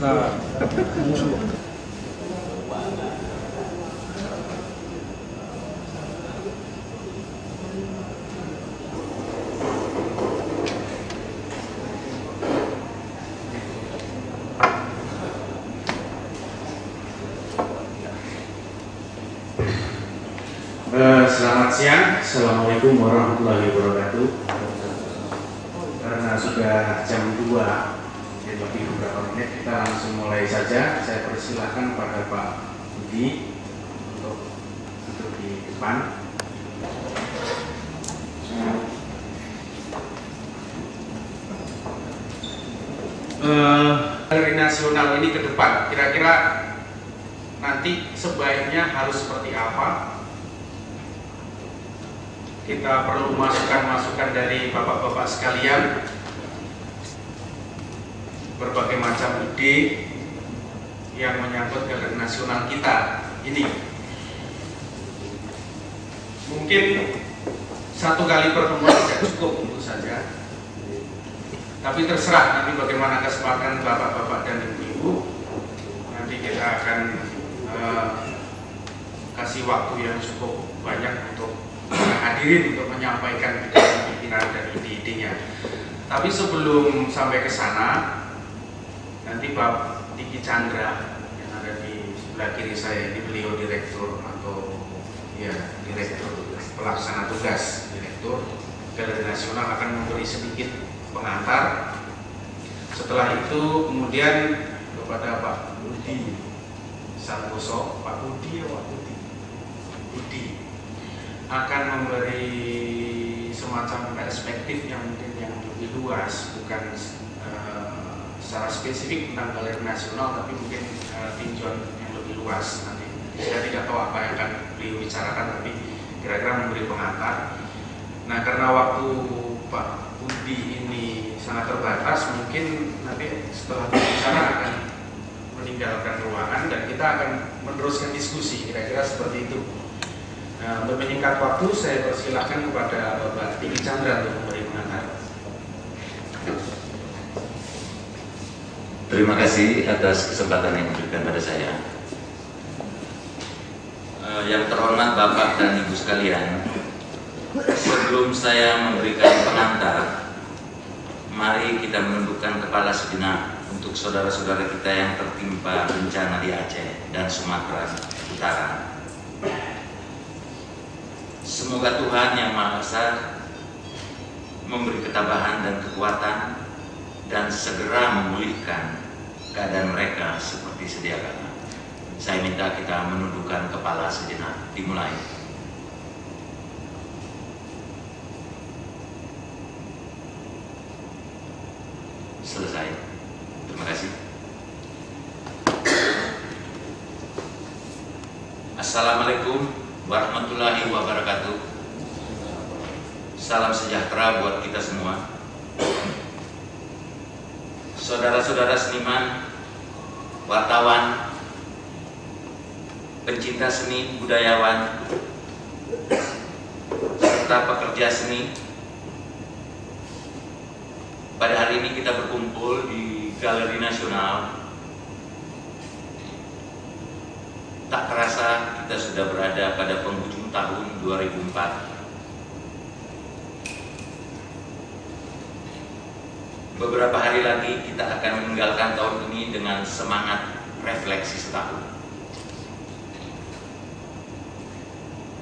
Nah, musuh. Selamat siang, Assalamualaikum warahmatullahi wabarakatuh. Karena sudah jam 2, jadi lebih beberapa menit, kita langsung mulai saja. Saya persilahkan pada Pak Budi untuk duduk di depan. Galeri nasional ini ke depan, kira-kira nanti sebaiknya harus seperti apa? Kita perlu masukan-masukan dari bapak-bapak sekalian, berbagai macam ide yang menyangkut galeri nasional kita ini. Mungkin satu kali pertemuan tidak cukup, tentu saja. Tapi terserah nanti bagaimana kesempatan bapak-bapak dan ibu-ibu. Nanti kita akan kasih waktu yang cukup banyak untuk hadirin untuk menyampaikan pikiran dan ide-idenya. Tapi sebelum sampai ke sana, nanti Pak Diki Chandra yang ada di sebelah kiri saya ini, beliau direktur atau ya direktur pelaksana tugas direktur Galeri Nasional, akan memberi sedikit pengantar. Setelah itu kemudian kepada Pak Budi Santoso, Pak Budi ya Pak Budi akan memberi semacam perspektif yang mungkin yang lebih luas, bukan secara spesifik tentang galeri nasional, tapi mungkin tinjauan yang lebih luas. Nanti saya tidak tahu apa yang akan beliau bicarakan, tapi kira-kira memberi pengantar. Nah, karena waktu Pak Budi ini sangat terbatas, mungkin nanti setelah berbicara akan meninggalkan ruangan dan kita akan meneruskan diskusi, kira-kira seperti itu. Nah, untuk menyingkat waktu, saya persilahkan kepada Bapak Diki Chandra untuk memberi pengantar. Terima kasih atas kesempatan yang diberikan pada saya. Yang terhormat Bapak dan Ibu sekalian, sebelum saya memberikan pengantar, mari kita menundukkan kepala sejenak untuk saudara-saudara kita yang tertimpa bencana di Aceh dan Sumatera Utara. Semoga Tuhan Yang Maha Esa memberi ketabahan dan kekuatan dan segera memulihkan keadaan mereka seperti sedia kala. Saya minta kita menundukkan kepala sejenak. Dimulai. Selesai. Terima kasih. Assalamualaikum warahmatullahi wabarakatuh. Salam sejahtera buat kita semua. Saudara-saudara seniman, wartawan, pencinta seni, budayawan, serta pekerja seni. Pada hari ini kita berkumpul di Galeri Nasional. Tak terasa kita sudah berada pada penghujung tahun 2004. Beberapa hari lagi kita akan meninggalkan tahun ini dengan semangat refleksi setahun.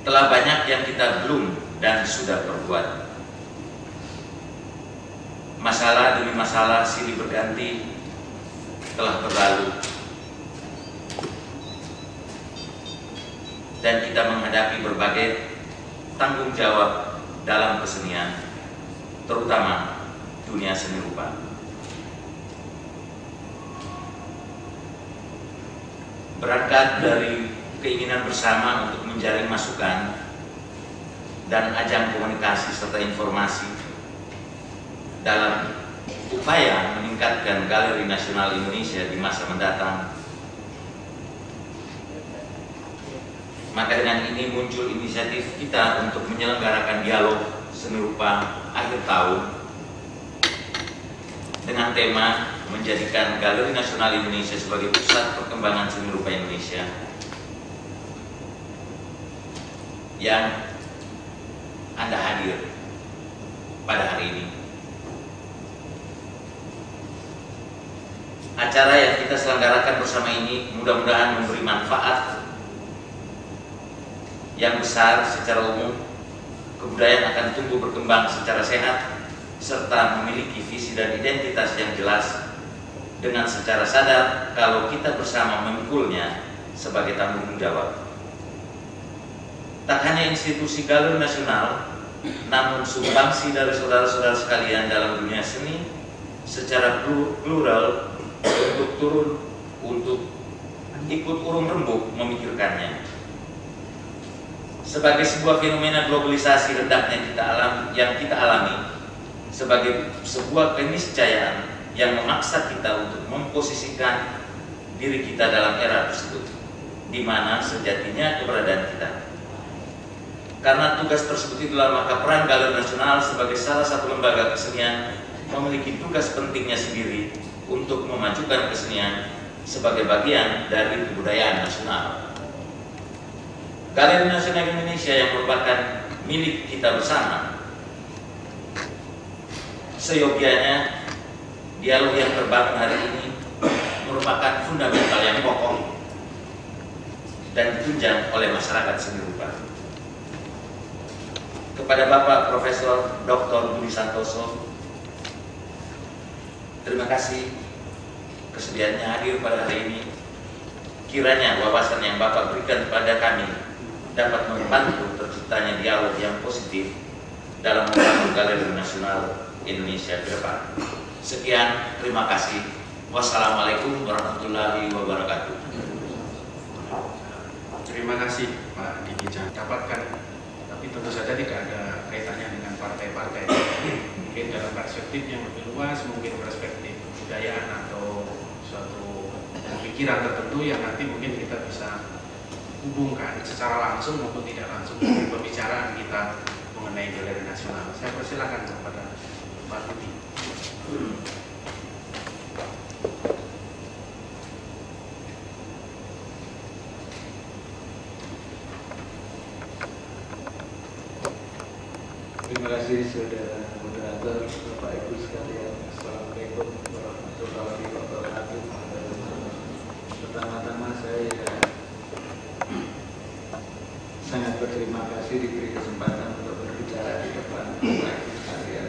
Telah banyak yang kita belum dan sudah perbuat. Masalah demi masalah silih berganti telah berlalu. Dan kita menghadapi berbagai tanggung jawab dalam kesenian, terutama dunia seni rupa. Berangkat dari keinginan bersama untuk menjaring masukan dan ajang komunikasi serta informasi dalam upaya meningkatkan Galeri Nasional Indonesia di masa mendatang, maka dengan ini muncul inisiatif kita untuk menyelenggarakan dialog seni rupa akhir tahun dengan tema menjadikan Galeri Nasional Indonesia sebagai pusat perkembangan seni rupa Indonesia yang Anda hadir pada hari ini. Acara yang kita selenggarakan bersama ini mudah-mudahan memberi manfaat yang besar secara umum. Kebudayaan akan tumbuh berkembang secara sehat serta memiliki visi dan identitas yang jelas dengan secara sadar kalau kita bersama memikulnya sebagai tanggung jawab. Tak hanya institusi Galeri Nasional, namun sumbangsi dari saudara-saudara sekalian dalam dunia seni secara plural untuk turun untuk ikut urung rembuk memikirkannya. Sebagai sebuah fenomena globalisasi rendahnya yang kita alami, sebagai sebuah keniscayaan yang memaksa kita untuk memposisikan diri kita dalam era tersebut, di mana sejatinya keberadaan kita. Karena tugas tersebut itulah maka peran Galeri Nasional sebagai salah satu lembaga kesenian memiliki tugas pentingnya sendiri untuk memajukan kesenian sebagai bagian dari kebudayaan nasional. Galeri Nasional Indonesia yang merupakan milik kita bersama, seyogianya dialog yang terbangun hari ini merupakan fundamental yang kokoh dan ditunjang oleh masyarakat seni rupa. Kepada Bapak Profesor Dr. Budi Santoso, terima kasih kesediaannya hadir pada hari ini. Kiranya wawasan yang Bapak berikan kepada kami dapat membantu terciptanya dialog yang positif dalam membangun Galeri Nasional Indonesia ke depan. Sekian, terima kasih. Wassalamualaikum warahmatullahi wabarakatuh. Terima kasih Pak Diki Chan. Dapatkan, tapi tentu saja tidak ada kaitannya dengan partai-partai. Mungkin dalam perspektif yang lebih luas, mungkin perspektif kebudayaan atau suatu pemikiran tertentu yang nanti mungkin kita bisa hubungkan secara langsung maupun tidak langsung dengan pembicaraan kita mengenai Galeri Nasional. Saya persilakan kepada Pak Budi. Terima kasih saudara moderator, Bapak Ibu sekalian. Assalamualaikum warahmatullahi wabarakatuh. Pertama-tama saya sangat berterima kasih diberi kesempatan untuk berbicara di depan Bapak Ibu sekalian,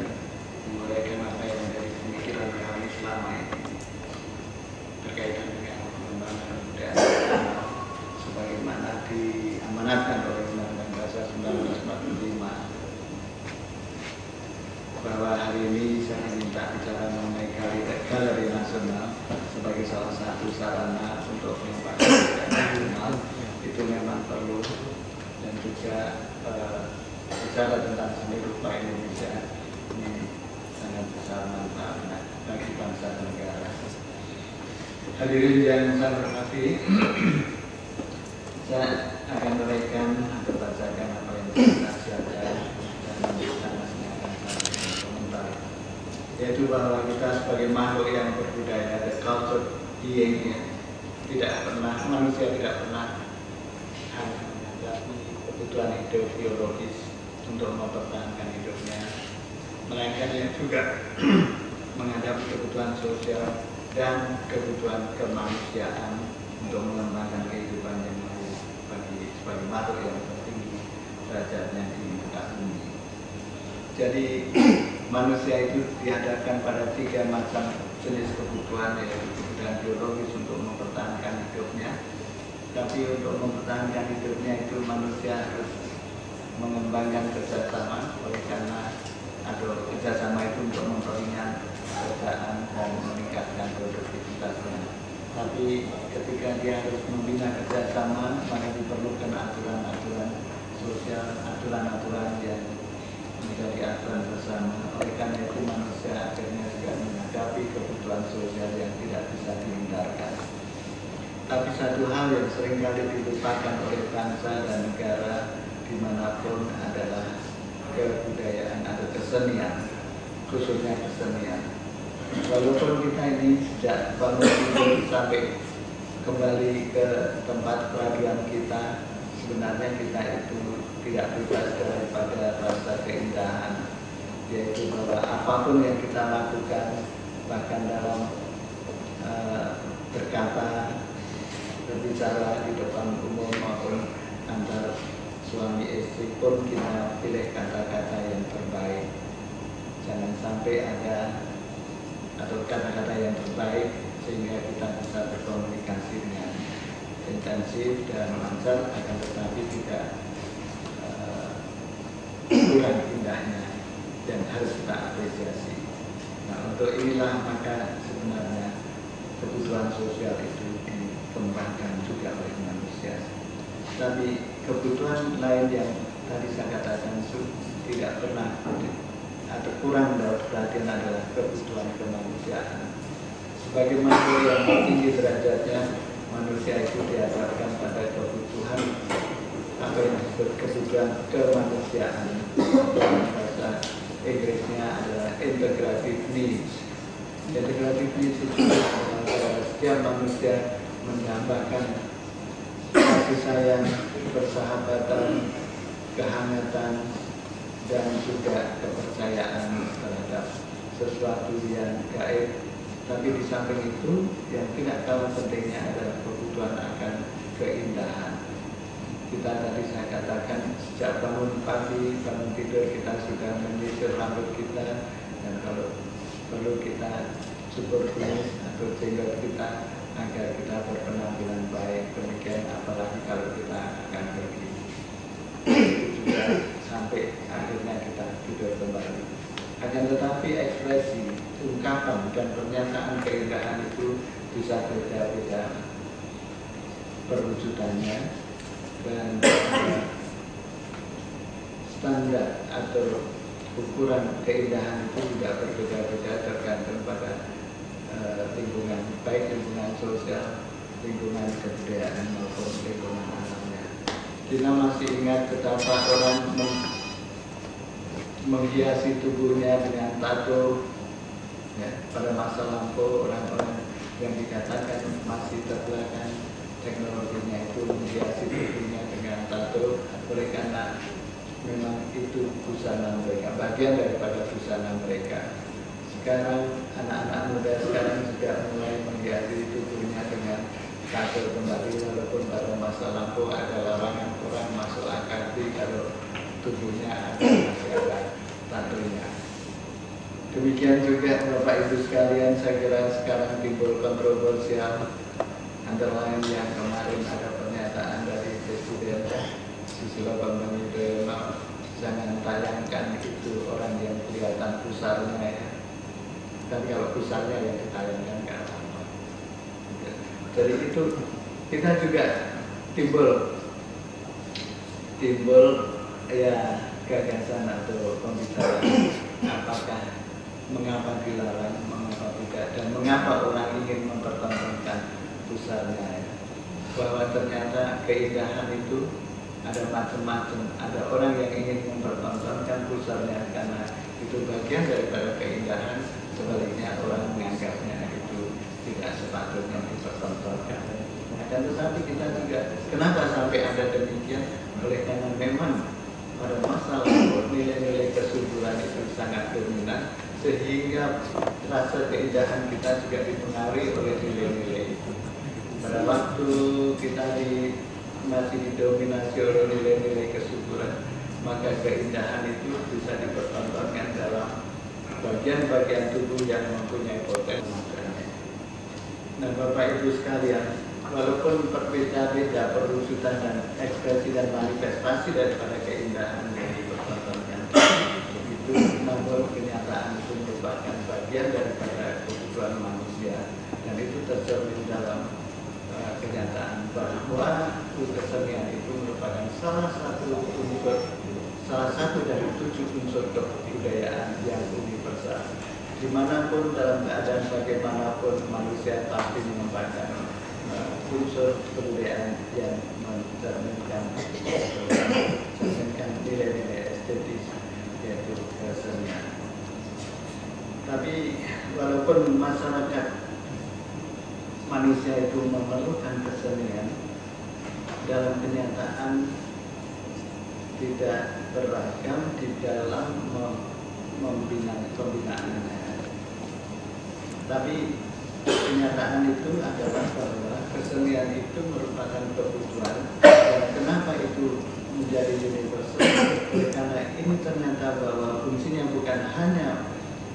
menguraikan apa yang menjadi pemikiran kami selama ini berkaitan dengan pengembangan kebudayaan nasional sebagaimana diamanatkan oleh Undang-Undang Dasar 1945. Bahwa hari ini saya minta bicara mengenai Galeri Nasional sebagai salah satu sarana untuk pengembangan kebudayaan nasional itu memang perlu, dan juga bicara tentang seni rupa Indonesia ini sangat besar manfaat bagi bangsa dan negara. Hadirin yang saya hormati, saya akan uraikan atau bacakan apa yang saya siapkan dan memberikan yaitu bahwa kita sebagai makhluk yang berbudaya, the culture being, manusia tidak pernah hanya menghadapi kebutuhan hidup biologis untuk mempertahankan hidupnya, melainkan yang juga menghadapi kebutuhan sosial dan kebutuhan kemanusiaan untuk mengembangkan kehidupan yang lain sebagai makhluk yang tertinggi derajatnya di muka bumi. Jadi manusia itu dihadapkan pada 3 macam jenis kebutuhan, yaitu kebutuhan biologis untuk mempertahankan hidupnya. Tapi untuk mempertahankan hidupnya itu manusia harus mengembangkan kerjasama, oleh karena ada kerjasama itu untuk memperingan pekerjaan dan meningkatkan produktivitasnya. Tapi ketika dia harus membina kerjasama, maka diperlukan aturan-aturan sosial, aturan-aturan yang menjadi aturan bersama. Oleh karena itu manusia akhirnya juga menghadapi kebutuhan sosial yang tidak bisa dihindarkan. Tapi satu hal yang seringkali dilupakan oleh bangsa dan negara dimanapun adalah kebudayaan atau kesenian, khususnya kesenian. walaupun kita ini sejak bangun tidur sampai kembali ke tempat kelahiran kita, sebenarnya kita itu tidak bebas daripada rasa keindahan, yaitu bahwa apapun yang kita lakukan, bahkan dalam berkata, berbicara di depan umum maupun antar suami istri pun kita pilih kata-kata yang terbaik. Jangan sampai ada atau kata-kata yang terbaik sehingga kita bisa berkomunikasi dengan intensif dan lancar, akan tetapi tidak kurang indahnya dan harus kita apresiasi. Nah, untuk inilah maka sebenarnya kebutuhan sosial itu dikembangkan juga oleh manusia. Tapi kebutuhan lain yang tadi saya katakan tidak pernah atau kurang dalam perhatian adalah kebutuhan kemanusiaan. Sebagai makhluk yang tinggi derajatnya, manusia itu dihadapkan pada kebutuhan apa yang disebut kebutuhan kemanusiaan. Bahasa Inggrisnya adalah integrative needs. Integrative needs itu setiap manusia menambahkan kasih sayang, persahabatan, kehangatan, dan juga kepercayaan terhadap sesuatu yang gaib. Tapi di samping itu, yang tidak kalah pentingnya adalah kebutuhan akan keindahan. Kita tadi saya katakan, sejak bangun pagi, bangun tidur, kita sudah menyisir rambut kita, dan kalau perlu kita cukur kumis atau jenggot kita agar kita berpenampilan baik. Demikian apalagi kalau kita akan pergi. Itu juga sampai akhirnya kita tidur kembali. Akan tetapi ekspresi, ungkapan dan pernyataan keindahan itu bisa beda-beda perwujudannya, dan standar atau ukuran keindahan itu juga berbeda-beda tergantung pada lingkungan, baik lingkungan sosial, lingkungan kebudayaan maupun lingkungan alamnya. Kita masih ingat betapa orang menghiasi tubuhnya dengan tato, ya, pada masa lampau orang-orang yang dikatakan masih terbelakang teknologinya itu menghiasi tubuhnya dengan tato, oleh karena memang itu busana mereka, bagian daripada busana mereka. Sekarang anak-anak muda sekarang juga mulai menghiasi tubuhnya dengan tato kembali, walaupun pada masa lampau ada larangan orang masuk akadi kalau tubuhnya masih ada tatonya. Demikian juga Bapak Ibu sekalian, saya kira sekarang timbul kontroversial, antara lain yang kemarin ada pernyataan dari Presiden Susilo Bambang Yudhoyono, jangan tayangkan itu orang yang kelihatan pusarnya ya. Dan kalau pusarnya yang ditayangkan nggak apa-apa. Jadi itu kita juga timbul ya gagasan atau pembicaraan apakah mengapa dilarang, mengapa tidak, dan mengapa orang ingin mempertontonkan pusarnya ya. Bahwa ternyata keindahan itu ada macam-macam. Ada orang yang ingin mempertontonkan pusarnya karena itu bagian daripada keindahan, sebaliknya orang menganggapnya itu tidak sepatutnya dipertontonkan. Dan tetapi kita juga, kenapa sampai ada demikian? Oleh karena memang pada masa lalu nilai-nilai kesuburan itu sangat dominan, sehingga rasa keindahan kita juga dipengaruhi oleh nilai-nilai itu. Pada waktu kita masih didominasi oleh nilai-nilai kesuburan, maka keindahan itu bisa dipertontonkan dalam bagian-bagian tubuh yang mempunyai potensi. Nah, Bapak Ibu sekalian, walaupun berbeda-beda perwujudan dan ekspresi dan manifestasi daripada keindahan yang dipertontonkan itu, namun kenyataan itu merupakan bagian daripada kebutuhan manusia, dan itu tercermin dalam kenyataan bahwa kesenian itu merupakan salah satu dari 7 unsur kebudayaan yang universal. Dimanapun, dalam keadaan bagaimanapun, manusia pasti mengembangkan unsur kebudayaan yang mencerminkan nilai-nilai estetis, yaitu kesenian. Tapi walaupun walaupun masyarakat manusia itu memerlukan kesenian, dalam kenyataan tidak beragam di dalam pembinaannya. Tapi kenyataan itu adalah bahwa kesenian itu merupakan kebutuhan. Dan kenapa itu menjadi universal? Karena ini ternyata bahwa fungsinya bukan hanya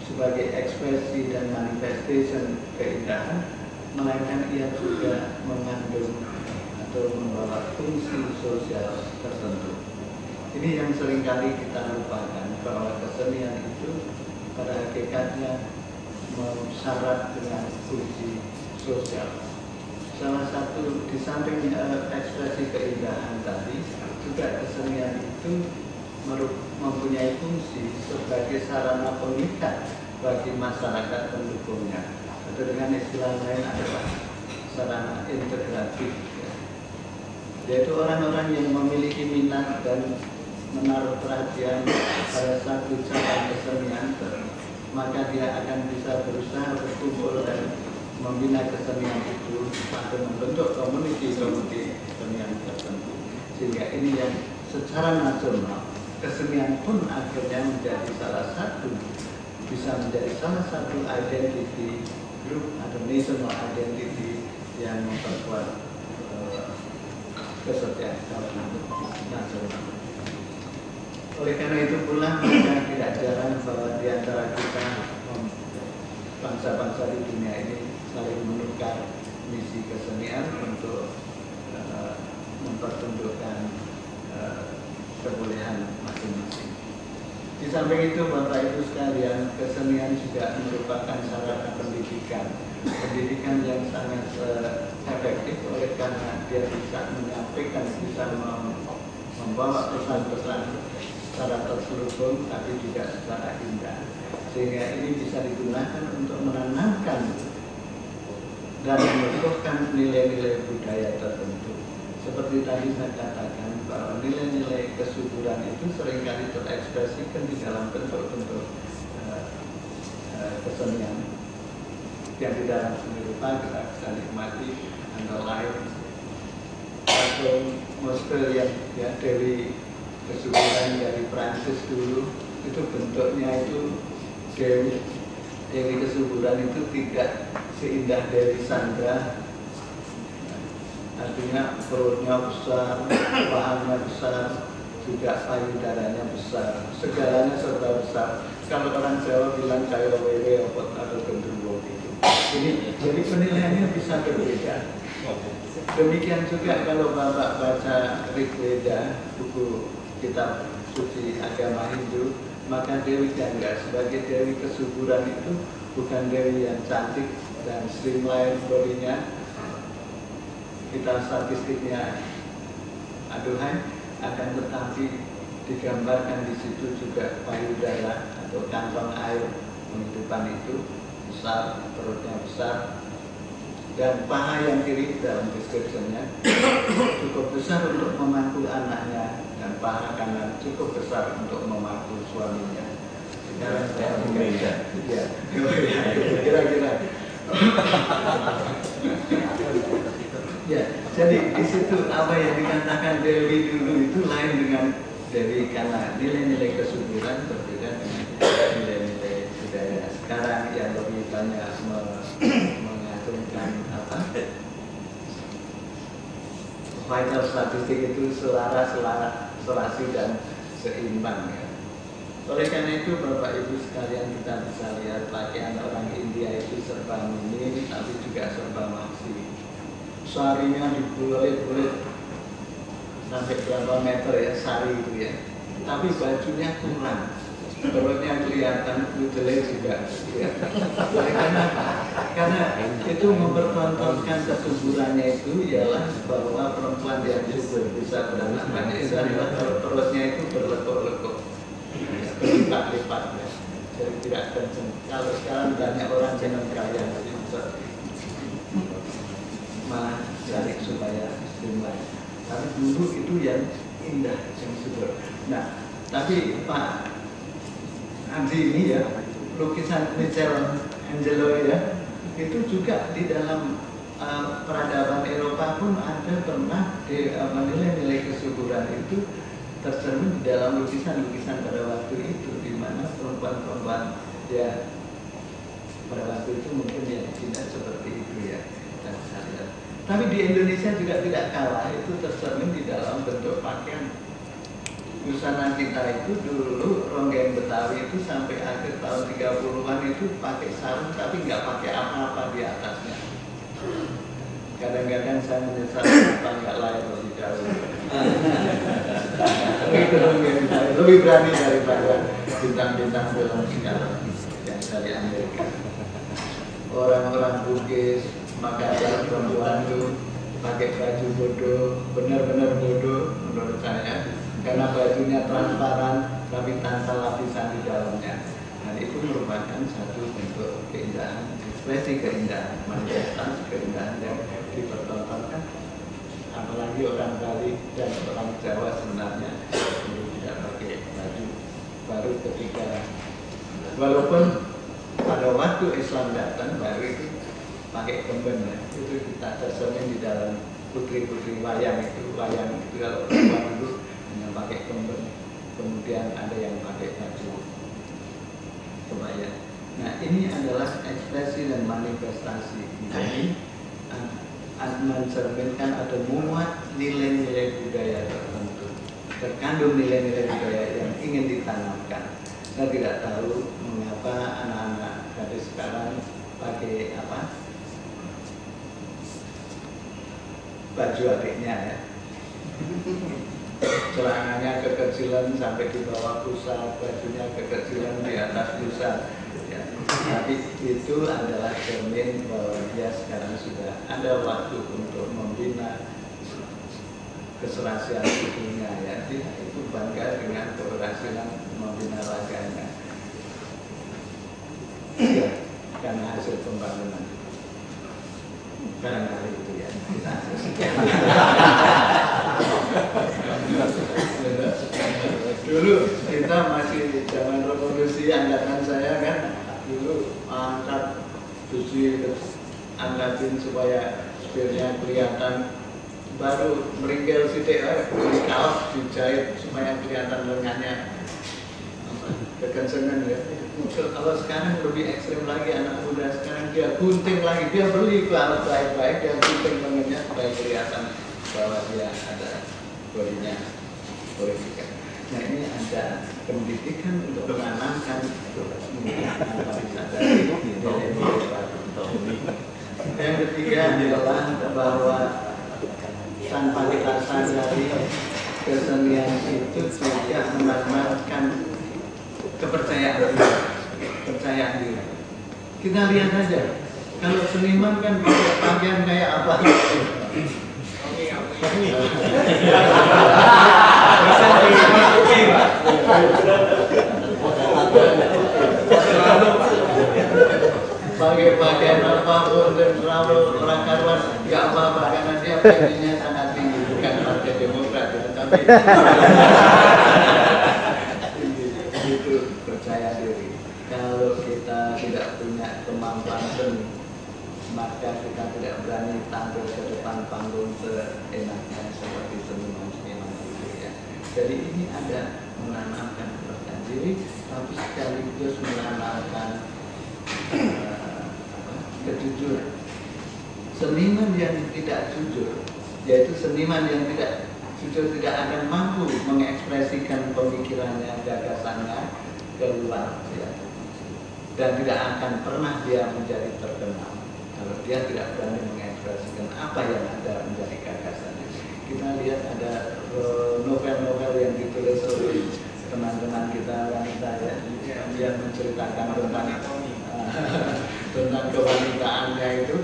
sebagai ekspresi dan manifestation keindahan, melainkan ia juga mengandung atau membawa fungsi sosial tertentu. Ini yang seringkali kita lupakan, bahwa kesenian itu pada hakikatnya syarat dengan fungsi sosial. Salah satu di samping ekspresi keindahan tadi, juga kesenian itu mempunyai fungsi sebagai sarana pengikat bagi masyarakat pendukungnya, atau dengan istilah lain adalah sarana integratif, yaitu orang-orang yang memiliki minat dan menaruh perhatian pada satu cabang kesenian, maka dia akan bisa berusaha berkumpul dan membina kesenian itu atau membentuk komuniti-komuniti kesenian tertentu. Sehingga ini yang secara nasional kesenian pun akhirnya menjadi salah satu, bisa menjadi salah satu identity group atau national identity yang memperkuat kesejahteraan nasional. Oleh karena itu pula maka tidak jarang bahwa di antara kita bangsa-bangsa di dunia ini saling menukar misi kesenian untuk mempertunjukkan kebolehan masing-masing. Di samping itu Bapak Ibu sekalian, kesenian juga merupakan sarana pendidikan. Pendidikan yang sangat efektif oleh karena dia bisa menyampaikan, bisa membawa pesan-pesan secara terselubung tapi juga secara indah. Sehingga ini bisa digunakan untuk menanamkan dan menumbuhkan nilai-nilai budaya tertentu. Seperti tadi saya katakan bahwa nilai-nilai kesuburan itu seringkali terekspresikan di dalam bentuk-bentuk kesenian yang di dalam seni rupa kita bisa nikmati antara lain atau Moster yang ya, Dewi Kesuburan dari Prancis dulu, itu bentuknya itu Dewi Kesuburan itu tidak seindah Dewi Sandra, artinya perutnya besar, pahanya besar, juga payudaranya besar, segalanya serba besar. Kalau orang Jawa bilang kaya wewe atau gendruwo gitu. Jadi penilaiannya bisa berbeda. Demikian juga kalau Bapak baca Rigveda, buku kitab suci agama Hindu, maka Dewi Gangga sebagai Dewi Kesuburan itu bukan Dewi yang cantik dan streamline bodinya, kita statistiknya aduhai, akan tetapi digambarkan di situ juga payudara atau kantong air penghidupan itu besar, perutnya besar, dan paha yang kiri dalam description-nya cukup besar untuk memangku anaknya, dan paha kanan cukup besar untuk memangku suaminya. Sekarang saya ya, kira-kira. Ya, jadi di situ apa yang dikatakan Dewi dulu itu lain dengan Dewi, karena nilai-nilai kesuburan berbeda dengan nilai-nilai budaya sekarang yang lebih banyak mengagumkan apa? Vital statistik itu selaras, selasi dan seimbang ya. Oleh karena itu Bapak Ibu sekalian, kita bisa lihat pakaian orang India itu serba mini tapi juga serba maxi. Sarinya dibulet-bulet sampai berapa meter ya sari itu ya. Tapi bajunya kurang, perutnya kelihatan, kudelnya juga ya. Karena itu mempertontonkan kesuburannya itu ialah bahwa perempuan yang subur bisa beranak banyak itu adalah perutnya itu berlekuk-lekuk, berlipat-lipat ya. Jadi tidak kenceng. Kalau sekarang banyak orang jeneng kaya jadi bisa malah cari supaya streamline. Tapi dulu itu yang indah, yang subur. Nah, tapi Pak Andi ini ya, lukisan Michel Angelo ya, itu juga di dalam peradaban Eropa pun ada pernah nilai-nilai kesyukuran itu tercermin di dalam lukisan-lukisan pada waktu itu, di mana perempuan-perempuan ya pada waktu itu mungkin ya tidak seperti itu ya kita bisa lihat. Tapi di Indonesia juga tidak kalah, itu tercermin di dalam bentuk pakaian. Busana kita itu dulu ronggeng Betawi itu sampai akhir tahun 30-an itu pakai sarung tapi nggak pakai apa-apa di atasnya. Kadang-kadang saya menyesal kenapa nggak lahir lebih dahulu. Itu ronggeng Betawi lebih berani daripada bintang-bintang film sekarang yang dari Amerika. Orang-orang Bugis, Makassar, perempuan itu pakai baju bodoh, benar-benar bodoh menurut saya. Karena bajunya transparan tapi tanpa lapisan di dalamnya. Dan itu merupakan satu bentuk keindahan, ekspresi keindahan, manifestasi keindahan yang dipertontonkan. Apalagi orang Bali dan orang Jawa sebenarnya dulu tidak pakai baju. Baru ketika, walaupun pada waktu Islam datang baru itu pakai kemben ya. Itu kita tercermin di dalam putri-putri wayang itu kalau perempuan itu yang pakai kemben, kemudian ada yang pakai baju kebaya. Nah ini adalah ekspresi dan manifestasi. Jadi mencerminkan atau memuat nilai-nilai budaya tertentu, terkandung nilai-nilai budaya yang ingin ditanamkan. Saya tidak tahu mengapa anak-anak gadis sekarang pakai apa baju adiknya ya. Celananya kekecilan sampai di bawah pusat, bajunya kekecilan di atas pusat ya. Tapi itu adalah cermin bahwa dia sekarang sudah ada waktu untuk membina keserasian tubuhnya ya. Dia itu bangga dengan keberhasilan membina raganya ya, karena hasil pembangunan. Barangkali itu ya. Dulu kita masih zaman revolusi angkatan saya kan, dulu angkat besi angkatin supaya spirnya kelihatan, baru meringkel sidik beli kaos dijahit supaya kelihatan lengannya kekencengan ya. Kalau sekarang lebih ekstrim lagi, anak muda sekarang dia gunting lagi, dia beli alat baik-baik, dia gunting lengannya supaya kelihatan bahwa dia ada bodinya politika. Nah ini ada pendidikan untuk menanamkan yang ketiga adalah bahwa tanpa kita sadari kesenian itu juga menanamkan kepercayaan diri. Kita lihat aja, kalau seniman kan pakai pakaian kayak apa? Pakai pakaian apapun dan selalu orang karuan nggak apa-apa karena dia pengennya sangat tinggi, bukan partai Demokrat ya, tapi itu percaya diri. Kalau kita tidak punya kemampuan seni, maka kita tidak berani tampil ke depan panggung seenaknya seperti seniman-seniman itu ya. Jadi ini ada menanamkan kepercayaan diri, tapi sekaligus menanamkan kejujuran. Seniman yang tidak jujur, yaitu seniman yang tidak jujur, tidak akan mampu mengekspresikan pemikirannya, gagasannya keluar ya. Dan tidak akan pernah dia menjadi terkenal kalau dia tidak berani mengekspresikan apa yang ada menjadi gagasannya. Kita lihat ada novel-novel yang ditulis oleh teman-teman kita wanita ya, yang menceritakan tentang kewanitaannya itu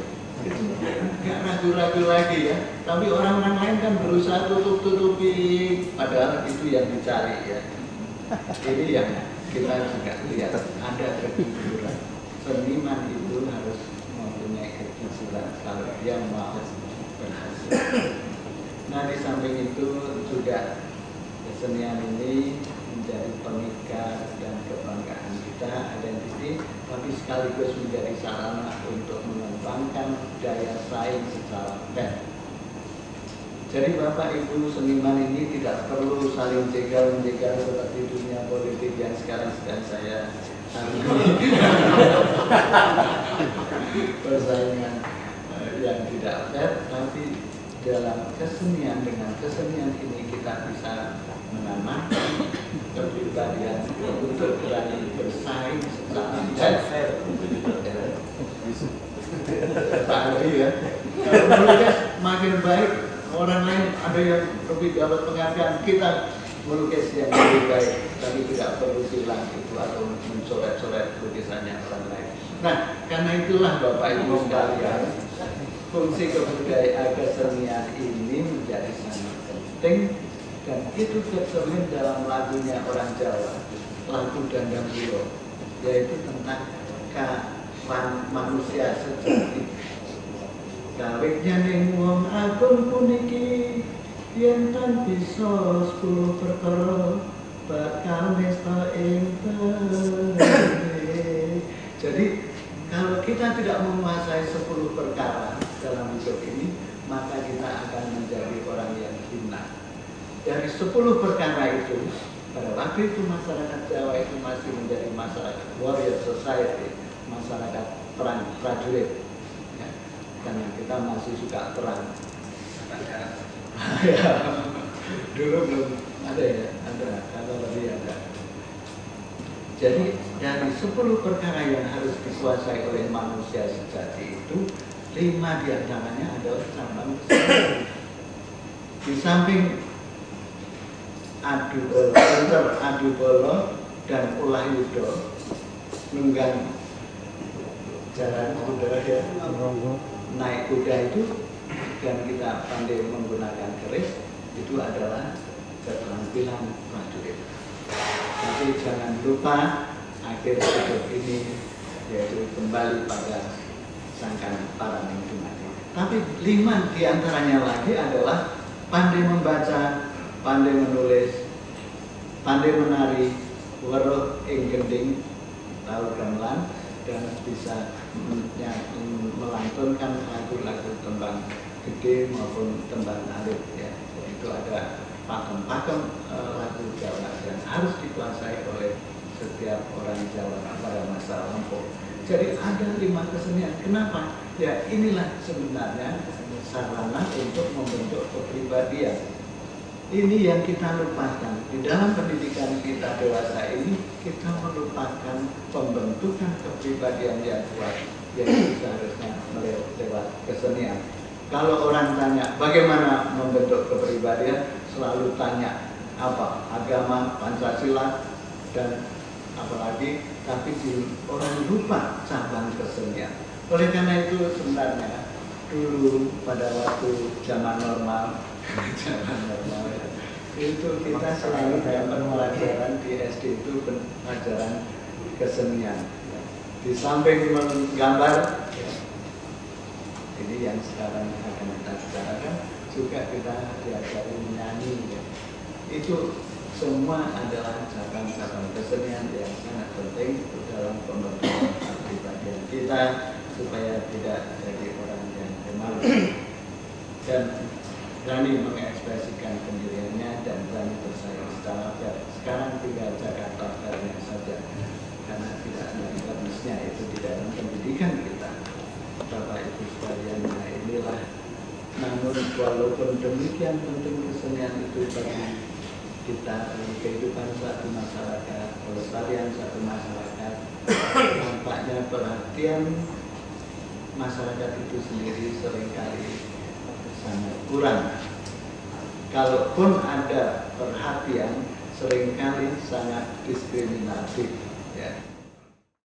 nggak ragu-ragu lagi ya. Tapi orang-orang lain kan berusaha tutup-tutupi, padahal itu yang dicari ya. Ini yang kita juga lihat, ada kejujuran. Seniman itu harus mempunyai kejujuran kalau dia mau berhasil. Nah di samping itu juga kesenian ini menjadi pengikat dan kebanggaan kita, identiti, tapi sekaligus menjadi sarana untuk mengembangkan daya saing secara fair. Jadi Bapak Ibu seniman ini tidak perlu saling jegal-menjegal seperti dunia politik yang sekarang sedang saya alami. Persaingan yang tidak fair, tapi dalam kesenian, dengan kesenian ini kita bisa menanamkan kepribadian untuk berani bersaing secara fair. Pak Ardi ya, melukis makin baik, orang lain ada yang lebih dapat penghargaan, kita melukis yang lebih baik, tapi tidak perlu silang itu atau mencoret-coret lukisannya orang lain. Nah, karena itulah Bapak Ibu sekalian, fungsi kebudayaan kesenian ini menjadi sangat penting, dan itu tercermin dalam lagunya orang Jawa, lagu Dandang Wiro, yaitu tentang manusia sejati. Kawitnya ning wong agung puniki, yen tan bisa 10 perkara bakal nesta ing Jadi kalau kita tidak menguasai 10 perkara dalam hidup ini, maka kita akan menjadi orang yang hina. Dari 10 perkara itu, pada waktu itu masyarakat Jawa itu masih menjadi masyarakat warrior society, masyarakat perang prajurit. Ya, karena kita masih suka perang. Ya, dulu belum ada ya, ada, kalau lebih ada. Jadi dari 10 perkara yang harus dikuasai oleh manusia sejati itu, 5 diantaranya adalah cabang kesenian. Di samping adu bolo dan ulah yudo, nunggang jalan kuda ya, naik kuda itu, dan kita pandai menggunakan keris, itu adalah keterampilan prajurit. Tapi jangan lupa akhir hidup ini yaitu kembali pada sangkan para mati. Tapi 5 diantaranya lagi adalah pandai membaca, pandai menulis, pandai menari, weruh ing gending, tahu gamelan, dan bisa melantunkan lagu-lagu tembang gede maupun tembang alit ya. Itu ada pakem-pakem lagu Jawa yang harus dikuasai oleh setiap orang Jawa pada masa lampau. Jadi ada 5 kesenian. Kenapa? Ya inilah sebenarnya sarana untuk membentuk kepribadian. Ini yang kita lupakan. Di dalam pendidikan kita dewasa ini, kita melupakan pembentukan kepribadian yang kuat yang seharusnya lewat kesenian. Kalau orang tanya bagaimana membentuk kepribadian, selalu tanya apa? Agama, Pancasila, dan apalagi, tapi orang lupa cabang kesenian. Oleh karena itu sebenarnya dulu pada waktu zaman normal ya, itu kita selalu dapat pelajaran di SD itu pelajaran kesenian. Di samping menggambar, ya, ini yang sekarang akan kita bicarakan, juga kita diajari menyanyi. Ya. Itu semua adalah cabang-cabang kesenian yang sangat penting dalam pembentukan kepribadian kita supaya tidak jadi orang yang pemalu dan berani mengekspresikan pendiriannya dan berani bersaing secara fair. Sekarang tinggal Jakarta fairnya saja, karena tidak ada habisnya itu di dalam pendidikan kita. Bapak Ibu sekalian, nah inilah. Namun walaupun demikian penting kesenian itu bagi kita, kehidupan suatu masyarakat, pelestarian suatu masyarakat, nampaknya perhatian masyarakat itu sendiri seringkali sangat kurang. Kalaupun ada perhatian, seringkali sangat diskriminatif. Ya.